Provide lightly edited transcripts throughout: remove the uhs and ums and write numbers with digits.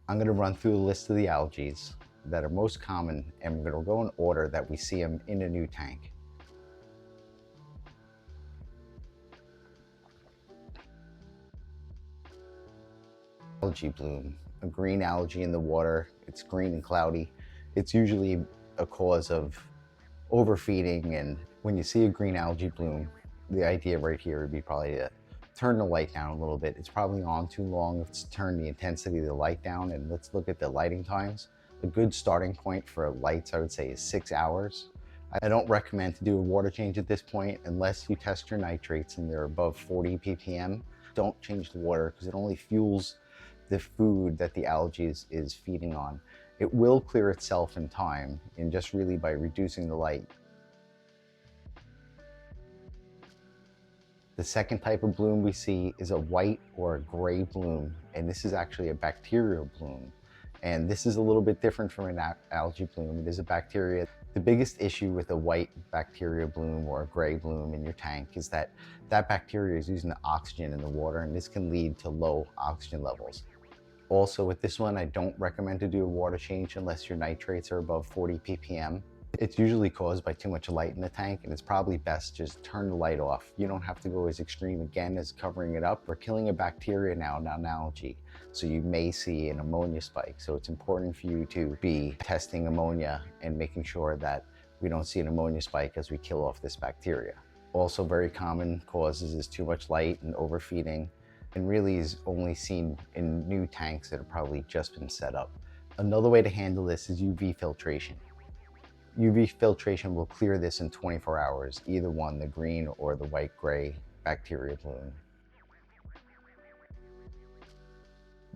I'm going to run through a list of the algae that are most common, and we're going to go in order that we see them in a new tank. Algae bloom, a green algae in the water. It's green and cloudy. It's usually a cause of overfeeding, and when you see a green algae bloom, the idea right here would be probably to turn the light down a little bit. It's probably on too long. Let's turn the intensity of the light down, and let's look at the lighting times. A good starting point for lights, I would say, is 6 hours. I don't recommend to do a water change at this point unless you test your nitrates and they're above 40 ppm. Don't change the water because it only fuels the food that the algae is feeding on. It will clear itself in time, and just really by reducing the light. The second type of bloom we see is a white or a gray bloom, and this is actually a bacterial bloom. And this is a little bit different from an algae bloom. It is a bacteria. The biggest issue with a white bacteria bloom or a gray bloom in your tank is that that bacteria is using the oxygen in the water, and this can lead to low oxygen levels. Also with this one, I don't recommend to do a water change unless your nitrates are above 40 ppm. It's usually caused by too much light in the tank, and it's probably best just turn the light off. You don't have to go as extreme again as covering it up. We're killing a bacteria now, not an algae. So you may see an ammonia spike. So it's important for you to be testing ammonia and making sure that we don't see an ammonia spike as we kill off this bacteria. Also very common causes is too much light and overfeeding, and really is only seen in new tanks that have probably just been set up. Another way to handle this is UV filtration. UV filtration will clear this in 24 hours, either one, the green or the white-gray bacteria bloom.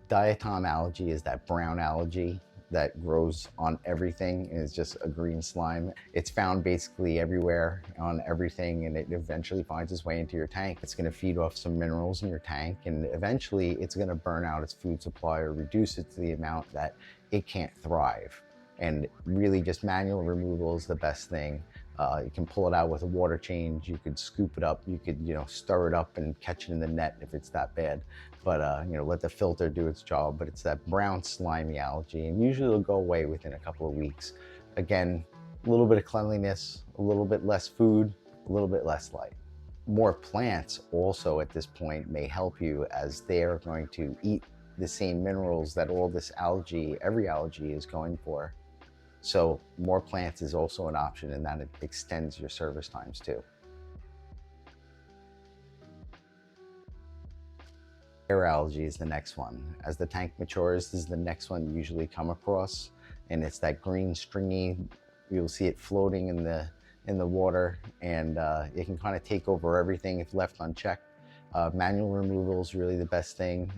Diatom algae is that brown algae that grows on everything and is just a green slime. It's found basically everywhere on everything, and it eventually finds its way into your tank. It's going to feed off some minerals in your tank, and eventually it's going to burn out its food supply or reduce it to the amount that it can't thrive. And really just manual removal is the best thing. You can pull it out with a water change, you could scoop it up, you could stir it up and catch it in the net if it's that bad. But let the filter do its job. But it's that brown slimy algae, and usually it'll go away within a couple of weeks. Again, a little bit of cleanliness, a little bit less food, a little bit less light. More plants also at this point may help you, as they're going to eat the same minerals that all this algae, every algae is going for. So more plants is also an option, and that it extends your service times too. Hair algae is the next one. As the tank matures, this is the next one you usually come across, and it's that green stringy. You'll see it floating in the water, and it can kind of take over everything if left unchecked. Manual removal is really the best thing.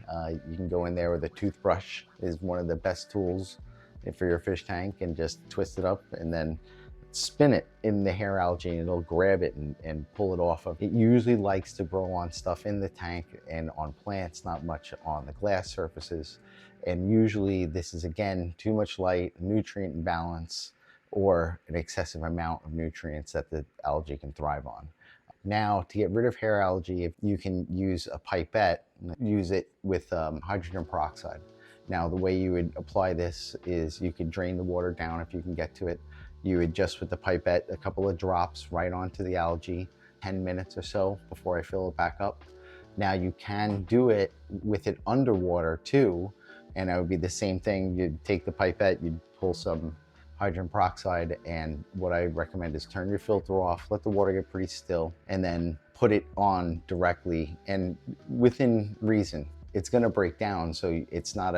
You can go in there with a toothbrush, is one of the best tools for your fish tank, and just twist it up and then spin it in the hair algae, and it'll grab it and pull it off of. It usually likes to grow on stuff in the tank and on plants, not much on the glass surfaces. And usually this is, again, too much light, nutrient imbalance, or an excessive amount of nutrients that the algae can thrive on. Now, to get rid of hair algae, if you can use a pipette, use it with hydrogen peroxide. Now, the way you would apply this is you could drain the water down if you can get to it. You would just, with the pipette, a couple of drops right onto the algae, 10 minutes or so before I fill it back up. Now, you can do it with it underwater too, and it would be the same thing. You'd take the pipette, you'd pull some hydrogen peroxide, and what I recommend is turn your filter off, let the water get pretty still, and then put it on directly, and within reason. It's going to break down, so it's not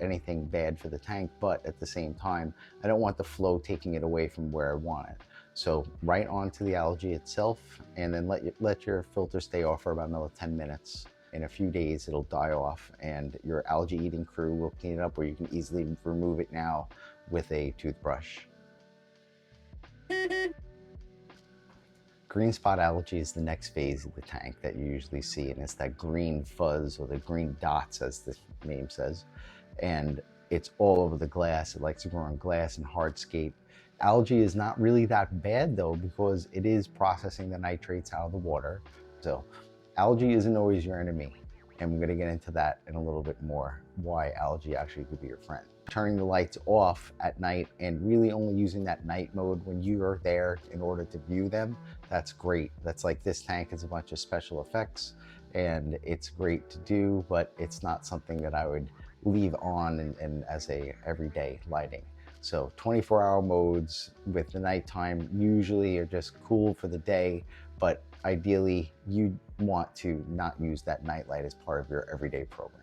anything bad for the tank, but at the same time, I don't want the flow taking it away from where I want it. So right onto the algae itself, and then let your filter stay off for about another 10 minutes. In a few days, it'll die off, and your algae eating crew will clean it up, or you can easily remove it now with a toothbrush. Green spot algae is the next phase of the tank that you usually see, and it's that green fuzz, or the green dots as the name says, and it's all over the glass. It likes to grow on glass and hardscape. Algae is not really that bad though, because it is processing the nitrates out of the water. So algae isn't always your enemy. And we're going to get into that in a little bit more, why algae actually could be your friend. Turning the lights off at night and really only using that night mode when you are there in order to view them, that's great. That's like this tank is a bunch of special effects and it's great to do, but it's not something that I would leave on and as a everyday lighting. So 24-hour modes with the nighttime usually are just cool for the day, but ideally you want to not use that night light as part of your everyday program.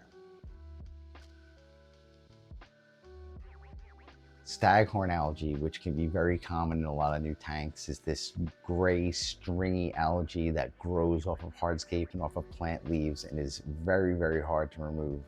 Staghorn algae, which can be very common in a lot of new tanks, is this gray stringy algae that grows off of hardscape and off of plant leaves and is very, very hard to remove.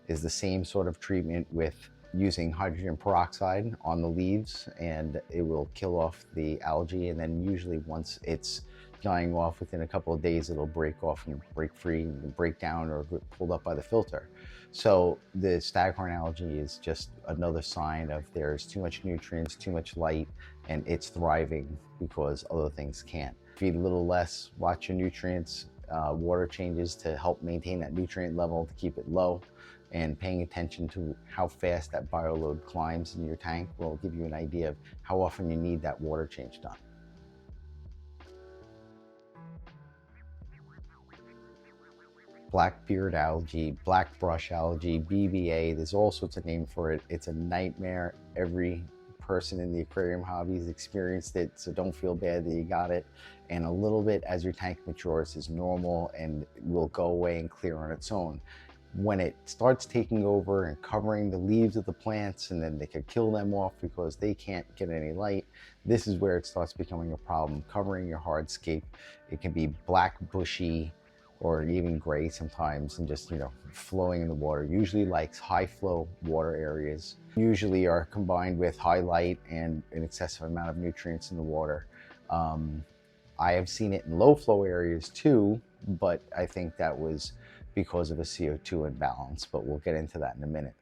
Is the same sort of treatment with using hydrogen peroxide on the leaves, and it will kill off the algae, and then usually once it's dying off within a couple of days, it'll break off and break free and break down or get pulled up by the filter. So the staghorn algae is just another sign of there's too much nutrients, too much light, and it's thriving because other things can't. Feed a little less, watch your nutrients, water changes to help maintain that nutrient level to keep it low, and paying attention to how fast that bioload climbs in your tank will give you an idea of how often you need that water change done. Blackbeard algae, black brush algae, BBA, there's all sorts of names for it. It's a nightmare. Every person in the aquarium hobby has experienced it, so don't feel bad that you got it. And a little bit as your tank matures is normal and will go away and clear on its own. When it starts taking over and covering the leaves of the plants, and then they could kill them off because they can't get any light, this is where it starts becoming a problem, covering your hardscape. It can be black, bushy, or even gray sometimes, and just, flowing in the water. Usually likes high flow water areas. Usually are combined with high light and an excessive amount of nutrients in the water. I have seen it in low flow areas too, but I think that was because of a CO2 imbalance, but we'll get into that in a minute.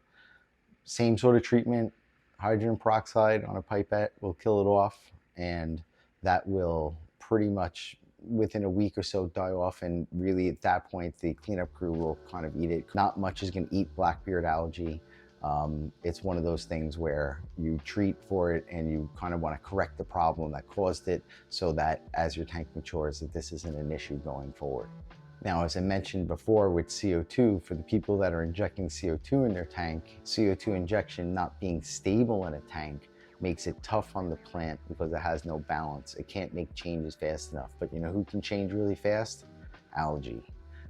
Same sort of treatment, hydrogen peroxide on a pipette will kill it off, and that will pretty much within a week or so die off, and really at that point the cleanup crew will kind of eat it. Not much is going to eat blackbeard algae. It's one of those things where you treat for it and you kind of want to correct the problem that caused it, so that as your tank matures that this isn't an issue going forward. Now, as I mentioned before with CO2, for the people that are injecting CO2 in their tank, CO2 injection not being stable in a tank makes it tough on the plant because it has no balance. It can't make changes fast enough. But you know who can change really fast? Algae.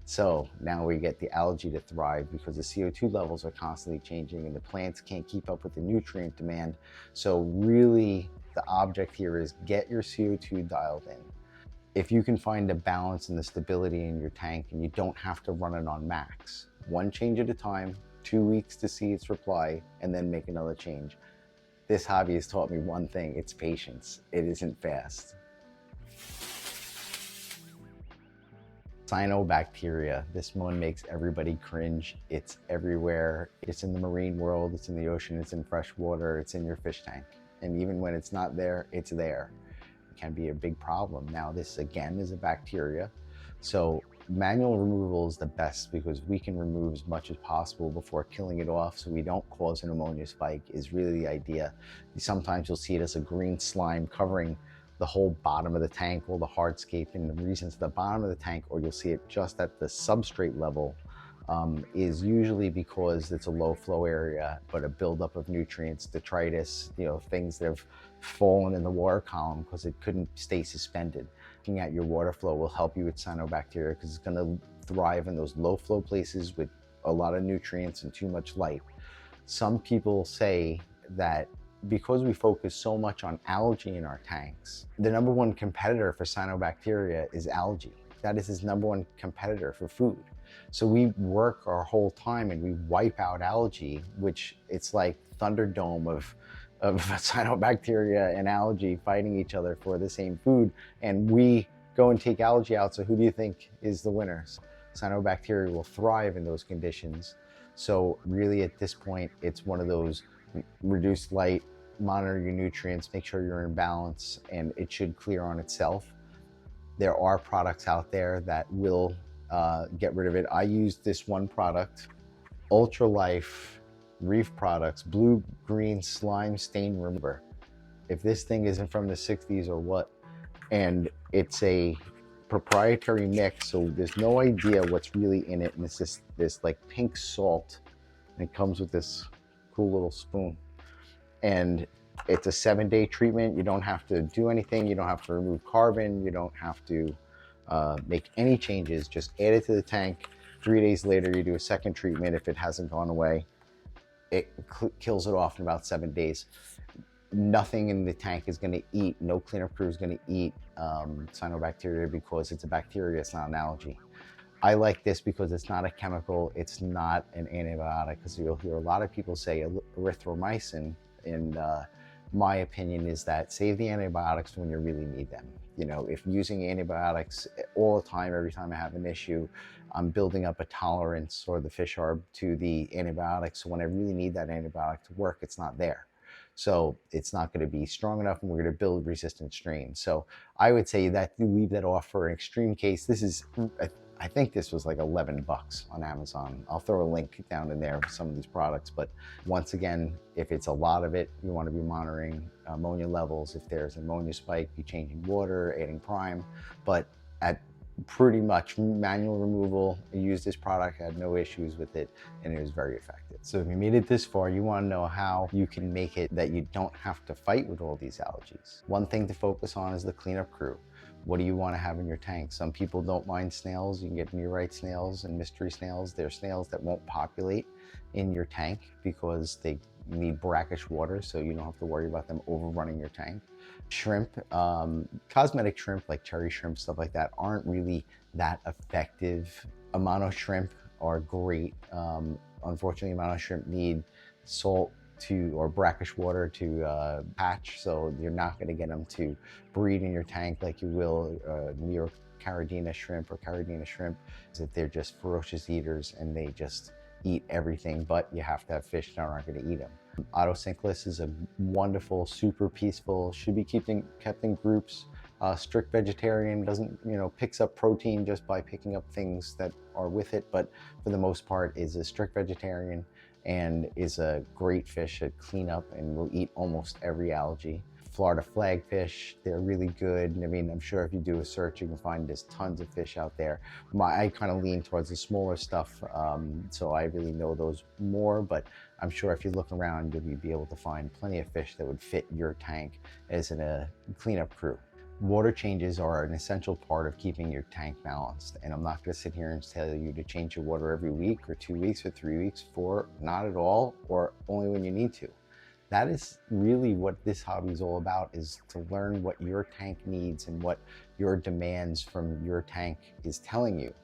So now we get the algae to thrive because the CO2 levels are constantly changing and the plants can't keep up with the nutrient demand. So really the object here is get your CO2 dialed in. If you can find a balance and the stability in your tank and you don't have to run it on max, one change at a time, 2 weeks to see its reply, and then make another change. This hobby has taught me one thing, it's patience. It isn't fast. Cyanobacteria, this one makes everybody cringe. It's everywhere. It's in the marine world, it's in the ocean, it's in fresh water, it's in your fish tank. And even when it's not there, it's there. It can be a big problem. Now this again is a bacteria. So manual removal is the best because we can remove as much as possible before killing it off so we don't cause an ammonia spike is really the idea. Sometimes you'll see it as a green slime covering the whole bottom of the tank, all the hardscape, and the reason it's the bottom of the tank, or you'll see it just at the substrate level, is usually because it's a low flow area, but a buildup of nutrients, detritus, things that have fallen in the water column because it couldn't stay suspended. Looking at your water flow will help you with cyanobacteria because it's going to thrive in those low flow places with a lot of nutrients and too much light. Some people say that because we focus so much on algae in our tanks, the number one competitor for cyanobacteria is algae. That is his number one competitor for food. So we work our whole time and we wipe out algae, which it's like Thunderdome of cyanobacteria and algae fighting each other for the same food. And we go and take algae out. So who do you think is the winner? Cyanobacteria will thrive in those conditions. So really at this point, it's one of those reduced light, monitor your nutrients, make sure you're in balance, and it should clear on itself. There are products out there that will get rid of it. I used this one product, Ultra Life Reef Products Blue Green Slime Stain Remover. If this thing isn't from the 60s or what, and it's a proprietary mix, so there's no idea what's really in it, and it's this like pink salt, and it comes with this cool little spoon, and it's a 7-day treatment. You don't have to do anything. You don't have to remove carbon. You don't have to make any changes. Just add it to the tank. 3 days later, you do a second treatment. If it hasn't gone away, it kills it off in about 7 days. Nothing in the tank is going to eat, no cleanup crew is going to eat cyanobacteria, because it's a bacteria, it's not an algae. I like this because it's not a chemical, it's not an antibiotic, because you'll hear a lot of people say erythromycin, and my opinion is that save the antibiotics when you really need them. You know, if using antibiotics all the time, every time I have an issue, I'm building up a tolerance, or the fish are, to the antibiotics. So when I really need that antibiotic to work, it's not there. So it's not going to be strong enough, and we're going to build resistant strains. So I would say that you leave that off for an extreme case. This is, I think this was like 11 bucks on Amazon. I'll throw a link down in there for some of these products. But once again, if it's a lot of it, you want to be monitoring ammonia levels. If there's an ammonia spike, be changing water, adding prime. But at pretty much manual removal, I used this product, I had no issues with it, and it was very effective. So if you made it this far, you want to know how you can make it that you don't have to fight with all these algae. One thing to focus on is the cleanup crew. What do you want to have in your tank? Some people don't mind snails. You can get meteorite snails and mystery snails. They're snails that won't populate in your tank because they need brackish water, so you don't have to worry about them overrunning your tank. Shrimp, cosmetic shrimp like cherry shrimp, stuff like that, aren't really that effective. Amano shrimp are great. Unfortunately, amano shrimp need salt or brackish water to hatch, so you're not going to get them to breed in your tank like you will Caridina shrimp or Caridina shrimp. That they're just ferocious eaters, and they just eat everything, but you have to have fish that aren't going to eat them. Otocinclus is a wonderful, super peaceful, should be kept in groups. Strict vegetarian, doesn't, picks up protein just by picking up things that are with it, but for the most part is a strict vegetarian and is a great fish at cleanup and will eat almost every algae. Florida flagfish, they're really good. I mean, I'm sure if you do a search, you can find there's tons of fish out there. I kind of lean towards the smaller stuff, so I really know those more, but I'm sure if you look around, you'll be able to find plenty of fish that would fit your tank as in a cleanup crew. Water changes are an essential part of keeping your tank balanced, and I'm not going to sit here and tell you to change your water every week or 2 weeks or 3 weeks, not at all, or only when you need to. That is really what this hobby is all about, is to learn what your tank needs and what your demands from your tank is telling you.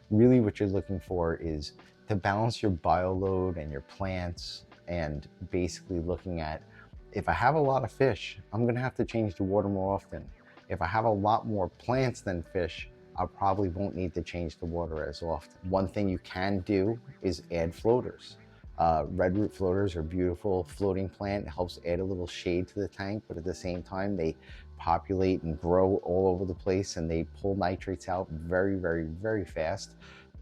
Really what you're looking for is to balance your bioload and your plants, and basically looking at, if I have a lot of fish, I'm going to have to change the water more often. If I have a lot more plants than fish, I probably won't need to change the water as often. One thing you can do is add floaters. Red root floaters are beautiful floating plant. It helps add a little shade to the tank, but at the same time, they populate and grow all over the place, and they pull nitrates out very, very, very fast.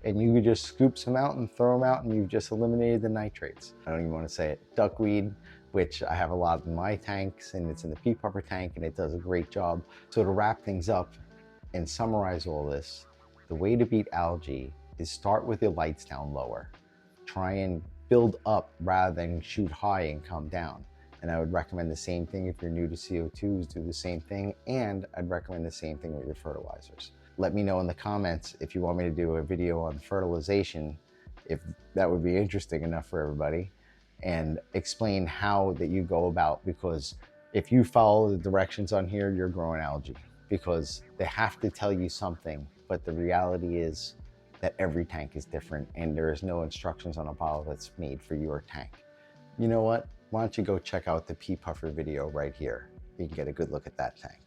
And you can just scoop some out and throw them out, and you've just eliminated the nitrates. I don't even want to say it. Duckweed, which I have a lot in my tanks, and it's in the pea puffer tank, and it does a great job. So to wrap things up and summarize all this, the way to beat algae is start with your lights down lower. Try and build up rather than shoot high and come down. And I would recommend the same thing if you're new to CO2s, do the same thing. And I'd recommend the same thing with your fertilizers. Let me know in the comments if you want me to do a video on fertilization, if that would be interesting enough for everybody, and explain how that you go about, because if you follow the directions on here, you're growing algae, because they have to tell you something, but the reality is that every tank is different, and there is no instructions on a bottle that's made for your tank. You know what? Why don't you go check out the pea puffer video right here? You can get a good look at that tank.